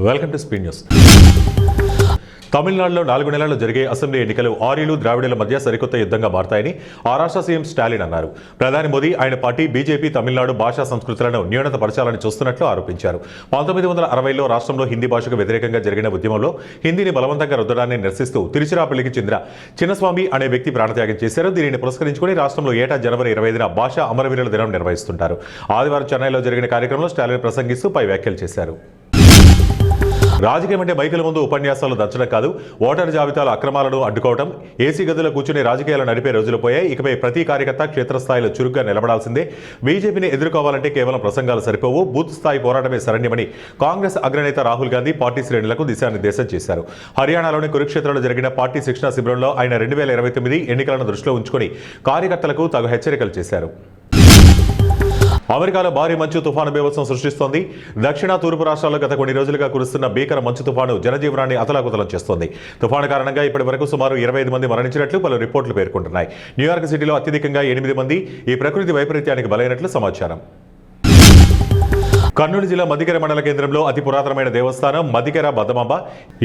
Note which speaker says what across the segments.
Speaker 1: Welcome to speed news. తమిళనాడులో 4 నెలల్లో జరిగే అసెంబ్లీ ఎన్నికలు ఆర్యులు ద్రావిడుల మధ్య సరికొత్త యుద్ధంగా మారతాయని ఆ రాష్ట్ర సీఎం స్టాలిన్ అన్నారు. ప్రధాని మోదీ ఆయన పార్టీ బీజేపీ తమిళనాడు భాషా సంస్కృతులను న్యూనతపరచాలని చూస్తున్నట్లు ఆరోపించారు. 1960లో రాష్ట్రంలో హిందీ భాషకు వ్యతిరేకంగా జరిగిన ఉద్యమంలో హిందీని బలవంతంగా రుద్దడాన్ని నిరసిస్తూ తిరుచిరాపల్లికి చెందిన చిన్నస్వామి అనే వ్యక్తి ప్రాణత్యాగం చేశారు. దీనిని పురస్కరించుకుని రాష్ట్రంలో ఏటా జనవరి 25న భాషా అమరవీరుల దినం నిర్వహిస్తుంటారు. ఆదివారం చెన్నైలో జరిగిన కార్యక్రమంలో స్టాలిన్ ప్రసంగిస్తూ పై వ్యాఖ్యలు చేశారు. రాజకీయం అంటే మైకుల ముందు ఉపన్యాసాలు దంచడం కాదు, ఓటరు జాబితాల అక్రమాలను అడ్డుకోవడం, ఏసీ గదులు కూర్చుని రాజకీయాలు నడిపే రోజులు పోయాయి. ఇకపై ప్రతి కార్యకర్త క్షేత్రస్థాయిలో చురుగ్గా నిలబడాల్సిందే. బీజేపీని ఎదుర్కోవాలంటే కేవలం ప్రసంగాలు సరిపోవు, బూత్ స్థాయి పోరాటమే శరణ్యమని కాంగ్రెస్ అగ్రనేత రాహుల్ గాంధీ పార్టీ శ్రేణులకు దిశానిర్దేశం చేశారు. హర్యానాలోని కురుక్షేత్రంలో జరిగిన పార్టీ శిక్షణా శిబిరంలో ఆయన 2029 ఎన్నికలను దృష్టిలో ఉంచుకుని కార్యకర్తలకు తగు హెచ్చరికలు చేశారు. అమెరికాలో భారీ మంచు తుఫాను బీభత్సం సృష్టిస్తోంది. దక్షిణ తూర్పు రాష్ట్రాల్లో గత కొన్ని రోజులుగా కురుస్తున్న భీకర మంచు తుఫాను జనజీవనాన్ని అతలాకుతలం చేస్తోంది. తుఫాను కారణంగా ఇప్పటి వరకు సుమారు 25 మంది మరణించినట్లు పలు రిపోర్టులు పేర్కొంటున్నాయి. న్యూయార్క్ సిటీలో అత్యధికంగా 8 మంది ఈ ప్రకృతి వైపరీత్యానికి బలైనట్లు సమాచారం. కర్నూలు జిల్లా మదికెర మండల కేంద్రంలో అతి పురాతనమైన దేవస్థానం మదికెర బద్దమాంబ.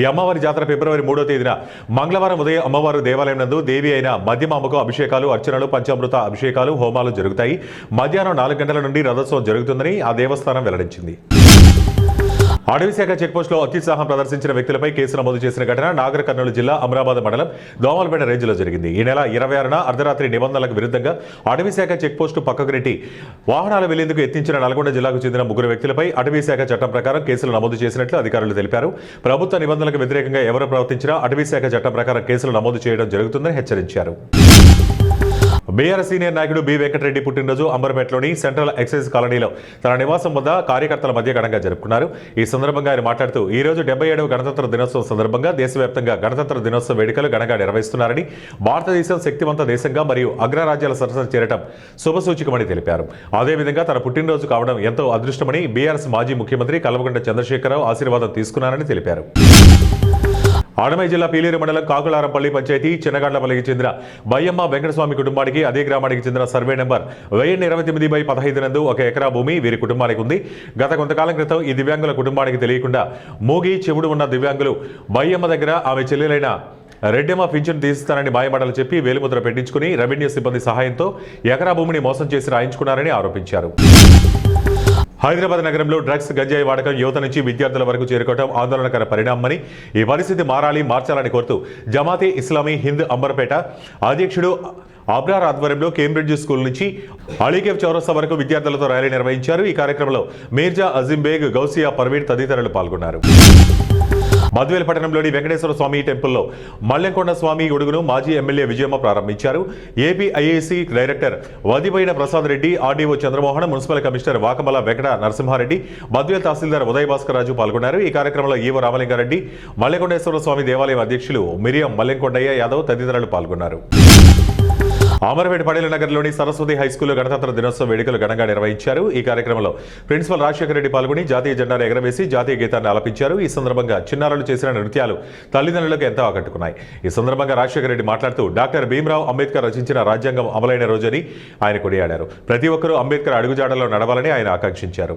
Speaker 1: ఈ అమ్మవారి జాతర ఫిబ్రవరి 3వ తేదీన మంగళవారం ఉదయం అమ్మవారు దేవాలయం నందు దేవి అయిన మద్యమాంబకు అభిషేకాలు, అర్చనలు, పంచామృత అభిషేకాలు, హోమాలు జరుగుతాయి. మధ్యాహ్నం 4 గంటల నుండి రథోత్సవం జరుగుతుందని ఆ దేవస్థానం వెల్లడించింది. అడవిశాఖ చెక్పోస్టులో అత్యుత్సాహం ప్రదర్శించిన వ్యక్తులపై కేసు నమోదు చేసిన ఘటన నాగర్ కర్నూలు జిల్లా అమరాబాద్ మండలం దోమలపేట రేంజ్లో జరిగింది. ఈ నెల 26న అర్ధరాత్రి నిబంధనలకు విరుద్ధంగా అడవిశాఖ చెక్పోస్టు పక్కకు నెట్టి వాహనాలు వెళ్లేందుకు యత్నించిన నల్గొండ జిల్లాకు చెందిన 3 వ్యక్తులపై అటవీశాఖ చట్టం ప్రకారం కేసులు నమోదు చేసినట్లు అధికారులు తెలిపారు. ప్రభుత్వ నిబంధనలకు వ్యతిరేకంగా ఎవరు ప్రవర్తించినా అటవీశాఖ చట్టం ప్రకారం కేసులు నమోదు చేయడం జరుగుతుందని హెచ్చరించారు. బీఆర్ఎస్ సీనియర్ నాయకుడు బి వెంకటరెడ్డి పుట్టినరోజు అంబర్పేటలోని సెంట్రల్ ఎక్సైజ్ కాలనీలో తన నివాసం వద్ద కార్యకర్తల మధ్య ఘనంగా జరుపుకున్నారు. ఈ సందర్భంగా ఆయన మాట్లాడుతూ ఈ రోజు 77వ గణతంత్ర దినోత్సవం సందర్భంగా దేశవ్యాప్తంగా గణతంత్ర దినోత్సవ వేడుకలు ఘనంగా నిర్వహిస్తున్నారని, భారతదేశం శక్తివంత దేశంగా మరియు అగ్రరాజ్యాల సరసన చేరటం శుభసూచకమని తెలిపారు. అదేవిధంగా తన పుట్టినరోజు కావడం ఎంతో అదృష్టమని బీఆర్ఎస్ మాజీ ముఖ్యమంత్రి కల్వకుంట్ల చంద్రశేఖరరావు ఆశీర్వాదం తీసుకున్నారని తెలిపారు. ఆడమై జిల్లా పీలేరు మండలం కాకులారంపల్లి పంచాయతీ చిన్నగాండ్లపల్లికి చెందిన బయ్యమ్మ వెంకటస్వామి కుటుంబానికి అదే గ్రామానికి చెందిన సర్వే నెంబర్ 1029/15 నందు 1 ఎకరా భూమి వీరి కుటుంబానికి ఉంది. గత కొంతకాలం క్రితం ఈ దివ్యాంగుల కుటుంబానికి తెలియకుండా మూగి చెవుడు ఉన్న దివ్యాంగులు బయ్యమ్మ దగ్గర ఆమె చెల్లెలైన రెడ్డెమ్మ పింఛను తీసిస్తానని మాయమాటలు చెప్పి వేలిముద్ర పెట్టించుకుని రెవెన్యూ సిబ్బంది సహాయంతో ఎకరా భూమిని మోసం చేసి రాయించుకున్నారని ఆరోపించారు. హైదరాబాద్ నగరంలో డ్రగ్స్, గంజాయి వాడకం యువత నుంచి విద్యార్థుల వరకు చేరుకోవడం ఆందోళనకర పరిణామమని, ఈ పరిస్థితి మార్చాలని కోరుతూ జమాతే ఇస్లామీ హింద్ అంబర్పేట అధ్యక్షుడు అబ్రార్ ఆధ్వర్యంలో కేంబ్రిడ్జ్ స్కూల్ నుంచి అలీకేఫ్ చౌరస్తా వరకు విద్యార్థులతో ర్యాలీ నిర్వహించారు. ఈ కార్యక్రమంలో మీర్జా అజీం బేగ్, గౌసియా పర్వీన్ తదితరులు పాల్గొన్నారు. మద్వేల్ పట్టణంలోని వెంకటేశ్వర స్వామి టెంపుల్లో మల్లెంకొండ స్వామి గొడుగును మాజీ ఎమ్మెల్యే విజయమ్మ ప్రారంభించారు. AP IAC director Vadiboyina Prasad Reddy, RDO Chandramohan, municipal commissioner Vakamala Venkata Narasimhareddy, Madvel tahsildar Uday Bhaskar Raju పాల్గొన్నారు. ఈ కార్యక్రమంలో ఈవో రామలింగారెడ్డి, మల్లెంకొండేశ్వర స్వామి దేవాలయం అధ్యక్షులు మిరియం మల్లెంకొండయ్య యాదవ్ తదితరులు పాల్గొన్నారు. అమరపేట పడేల నగర్లోని సరస్వతి హైస్కూల్లో గణతంత్ర దినోత్సవ వేడుకలు ఘనంగా నిర్వహించారు. ఈ కార్యక్రమంలో ప్రిన్సిపల్ రాజశేఖర రెడ్డి పాల్గొని జాతీయ జెండాను ఎగరవేసి జాతీయ గీతాన్ని ఆలపించారు. ఈ సందర్భంగా చిన్నారులు చేసిన నృత్యాలు తల్లిదండ్రులకు ఎంతో ఆకట్టుకున్నాయి. ఈ సందర్భంగా రాజశేఖర రెడ్డి మాట్లాడుతూ డాక్టర్ భీమ్రావ్ అంబేద్కర్ రచించిన రాజ్యాంగం అమలైన రోజని ఆయన కొనియాడారు. ప్రతి ఒక్కరూ అంబేద్కర్ అడుగుజాడల్లో నడవాలని ఆయన ఆకాంక్షించారు.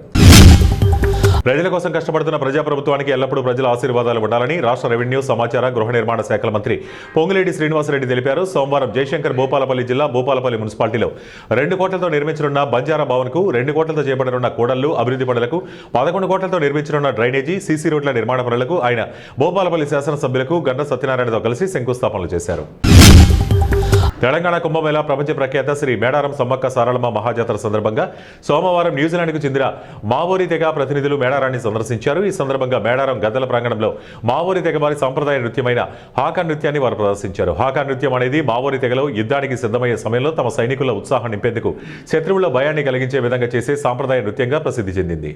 Speaker 1: ప్రజల కోసం కష్టపడుతున్న ప్రజాప్రభుత్వానికి ఎల్లప్పుడూ ప్రజల ఆశీర్వాదాలు ఉండాలని రాష్ట్ర రెవెన్యూ, సమాచార, గృహ నిర్మాణ శాఖల మంత్రి పొంగులేటి శ్రీనివాసరెడ్డి తెలిపారు. సోమవారం జయశంకర్ భూపాలపల్లి జిల్లా భూపాలపల్లి మున్సిపాలిటీలో 2 కోట్లతో నిర్మించనున్న బంజారా భవన్కు, 2 కోట్లతో చేపట్టనున్న కూడళ్లు అభివృద్ధి పనులకు, 11 కోట్లతో నిర్మించనున్న డ్రైనేజీ, సీసీ రోడ్ల నిర్మాణ పనులకు ఆయన భూపాలపల్లి శాసనసభ్యులకు గంట సత్యనారాయణతో కలిసి శంకుస్థాపనలు చేశారు. తెలంగాణ కుంభమేళా ప్రపంచ ప్రఖ్యాత శ్రీ మేడారం సమ్మక్క సారలమ్మ మహాజాతర సందర్భంగా సోమవారం న్యూజిలాండ్కు చెందిన మావోరి తెగ ప్రతినిధులు మేడారాన్ని సందర్శించారు. ఈ సందర్భంగా మేడారం గద్దల ప్రాంగణంలో మావోరి తెగ వారి సంప్రదాయ నృత్యమైన హాకా నృత్యాన్ని వారు ప్రదర్శించారు. హాకా నృత్యం అనేది మావోరి తెగలో యుద్ధానికి సిద్ధమయ్యే సమయంలో తమ సైనికుల ఉత్సాహం నింపేందుకు, శత్రువుల భయాన్ని కలిగించే విధంగా చేసే సాంప్రదాయ నృత్యంగా ప్రసిద్ధి చెందింది.